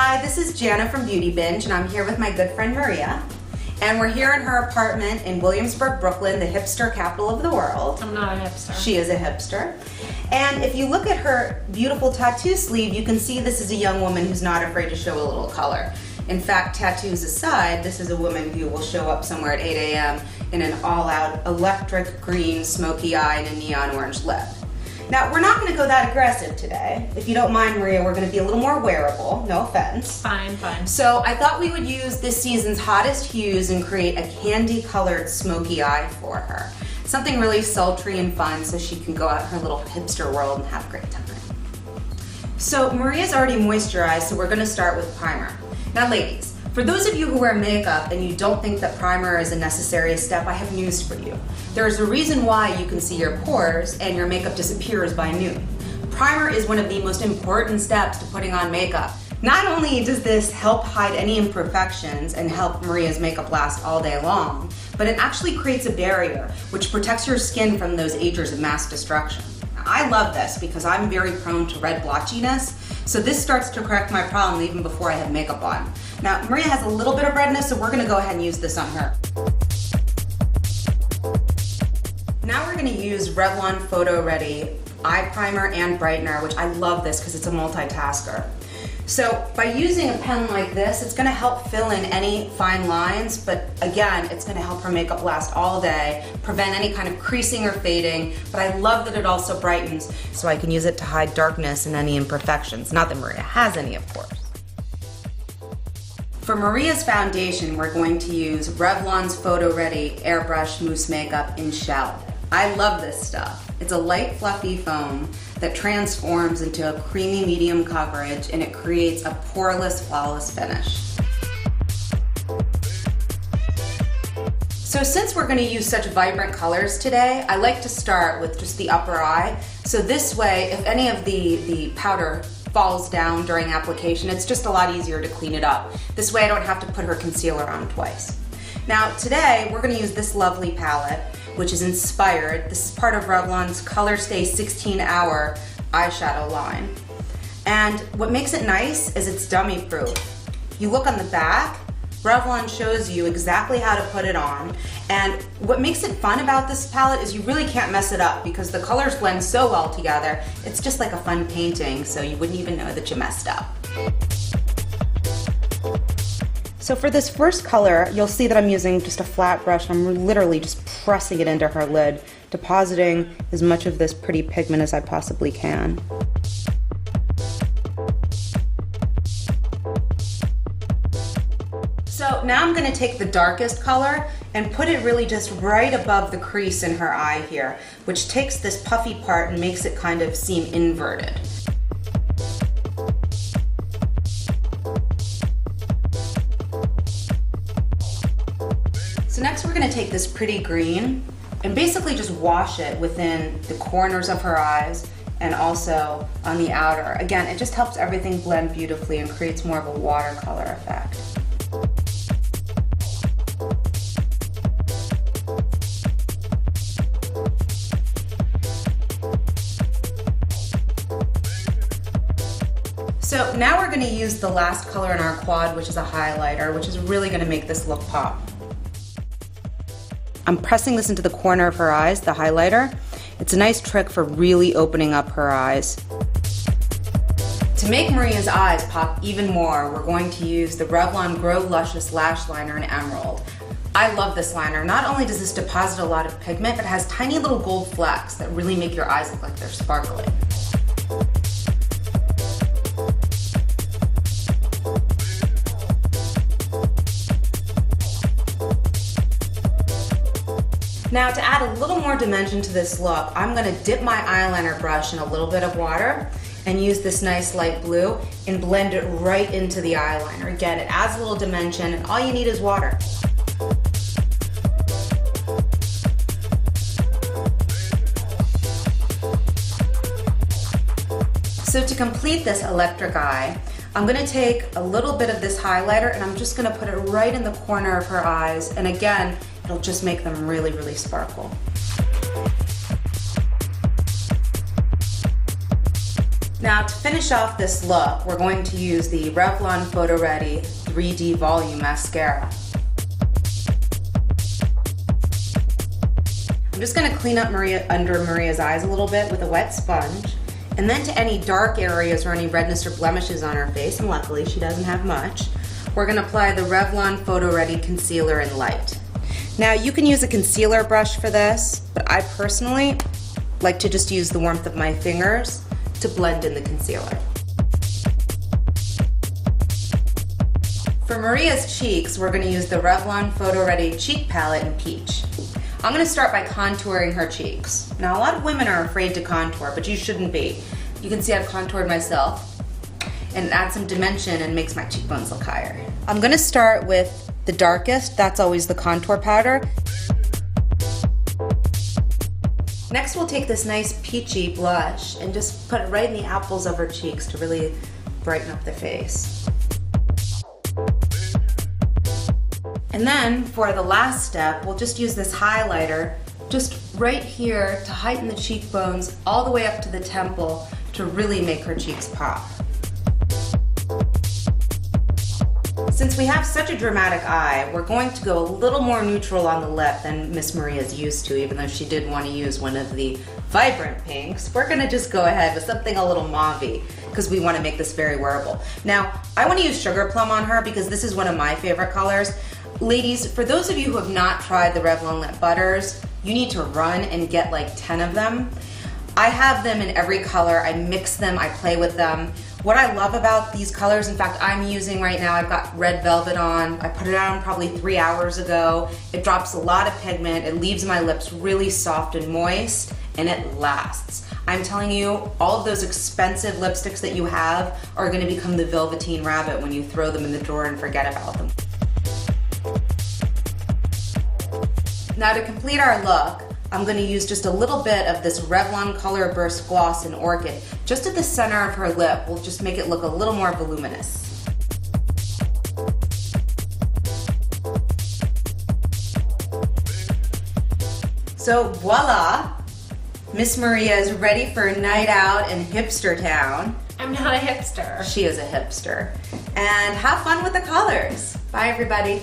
Hi, this is Janna from Beauty Binge, and I'm here with my good friend Maria. And we're here in her apartment in Williamsburg, Brooklyn, the hipster capital of the world. I'm not a hipster. She is a hipster. And if you look at her beautiful tattoo sleeve, you can see this is a young woman who's not afraid to show a little color. In fact, tattoos aside, this is a woman who will show up somewhere at 8 a.m. in an all-out electric green smoky eye and a neon orange lip. Now, we're not going to go that aggressive today. If you don't mind, Maria, we're going to be a little more wearable. No offense. Fine. So I thought we would use this season's hottest hues and create a candy-colored smoky eye for her. Something really sultry and fun so she can go out in her little hipster world and have a great time. So Maria's already moisturized, so we're going to start with primer. Now, ladies, for those of you who wear makeup and you don't think that primer is a necessary step, I have news for you. There's a reason why you can see your pores and your makeup disappears by noon. Primer is one of the most important steps to putting on makeup. Not only does this help hide any imperfections and help Maria's makeup last all day long, but it actually creates a barrier which protects your skin from those agents of mass destruction. I love this because I'm very prone to red blotchiness, so this starts to correct my problem even before I have makeup on. Now, Maria has a little bit of redness, so we're gonna go ahead and use this on her. Now we're gonna use Revlon PhotoReady Eye Primer and Brightener, which I love this because it's a multitasker. So by using a pen like this, it's gonna help fill in any fine lines, but again, it's gonna help her makeup last all day, prevent any kind of creasing or fading, but I love that it also brightens, so I can use it to hide darkness and any imperfections. Not that Maria has any, of course. For Maria's foundation, we're going to use Revlon's PhotoReady Airbrush Mousse Makeup in Shell. I love this stuff. It's a light, fluffy foam that transforms into a creamy medium coverage, and it creates a poreless, flawless finish. So since we're going to use such vibrant colors today, I like to start with just the upper eye. So this way, if any of the powder falls down during application, it's just a lot easier to clean it up. This way I don't have to put her concealer on twice. Now today, we're going to use this lovely palette, which is inspired. This is part of Revlon's ColorStay 16-hour eyeshadow line. And what makes it nice is it's dummy proof. You look on the back, Revlon shows you exactly how to put it on. And what makes it fun about this palette is you really can't mess it up because the colors blend so well together. It's just like a fun painting, so you wouldn't even know that you messed up. So for this first color, you'll see that I'm using just a flat brush. I'm literally just pressing it into her lid, depositing as much of this pretty pigment as I possibly can. So now I'm going to take the darkest color and put it really just right above the crease in her eye here, which takes this puffy part and makes it kind of seem inverted. So next we're going to take this pretty green and basically just wash it within the corners of her eyes and also on the outer. Again, it just helps everything blend beautifully and creates more of a watercolor effect. So now we're going to use the last color in our quad, which is a highlighter, which is really going to make this look pop. I'm pressing this into the corner of her eyes, the highlighter. It's a nice trick for really opening up her eyes. To make Maria's eyes pop even more, we're going to use the Revlon Grow Luscious Lash Liner in Emerald. I love this liner. Not only does this deposit a lot of pigment, but it has tiny little gold flecks that really make your eyes look like they're sparkling. Now to add a little more dimension to this look, I'm going to dip my eyeliner brush in a little bit of water and use this nice light blue and blend it right into the eyeliner. Again, it adds a little dimension and all you need is water. So to complete this electric eye, I'm going to take a little bit of this highlighter and I'm just going to put it right in the corner of her eyes, and again, it'll just make them really, really sparkle. Now to finish off this look, we're going to use the Revlon PhotoReady 3D Volume Mascara. I'm just going to clean up under Maria's eyes a little bit with a wet sponge. And then to any dark areas or any redness or blemishes on her face, and luckily she doesn't have much, we're going to apply the Revlon PhotoReady Concealer in Light. Now you can use a concealer brush for this, but I personally like to just use the warmth of my fingers to blend in the concealer. For Maria's cheeks, we're going to use the Revlon PhotoReady Cheek Palette in Peach. I'm going to start by contouring her cheeks. Now a lot of women are afraid to contour, but you shouldn't be. You can see I've contoured myself, and it adds some dimension and makes my cheekbones look higher. I'm going to start with the darkest, that's always the contour powder. Next we'll take this nice peachy blush and just put it right in the apples of her cheeks to really brighten up the face. And then for the last step, we'll just use this highlighter just right here to heighten the cheekbones all the way up to the temple to really make her cheeks pop. Since we have such a dramatic eye, we're going to go a little more neutral on the lip than Miss Maria's used to, even though she did want to use one of the vibrant pinks. We're going to just go ahead with something a little mauve-y because we want to make this very wearable. Now, I want to use Sugar Plum on her because this is one of my favorite colors. Ladies, for those of you who have not tried the Revlon lip butters, you need to run and get like 10 of them. I have them in every color. I mix them, I play with them. What I love about these colors, in fact, I'm using right now, I've got Red Velvet on. I put it on probably 3 hours ago. It drops a lot of pigment. It leaves my lips really soft and moist, and it lasts. I'm telling you, all of those expensive lipsticks that you have are gonna become the Velveteen Rabbit when you throw them in the drawer and forget about them. Now to complete our look, I'm going to use just a little bit of this Revlon Color Burst Gloss in Orchid. Just at the center of her lip, we'll just make it look a little more voluminous. So voila! Miss Maria is ready for a night out in Hipster Town. I'm not a hipster. She is a hipster. And have fun with the colors. Bye everybody.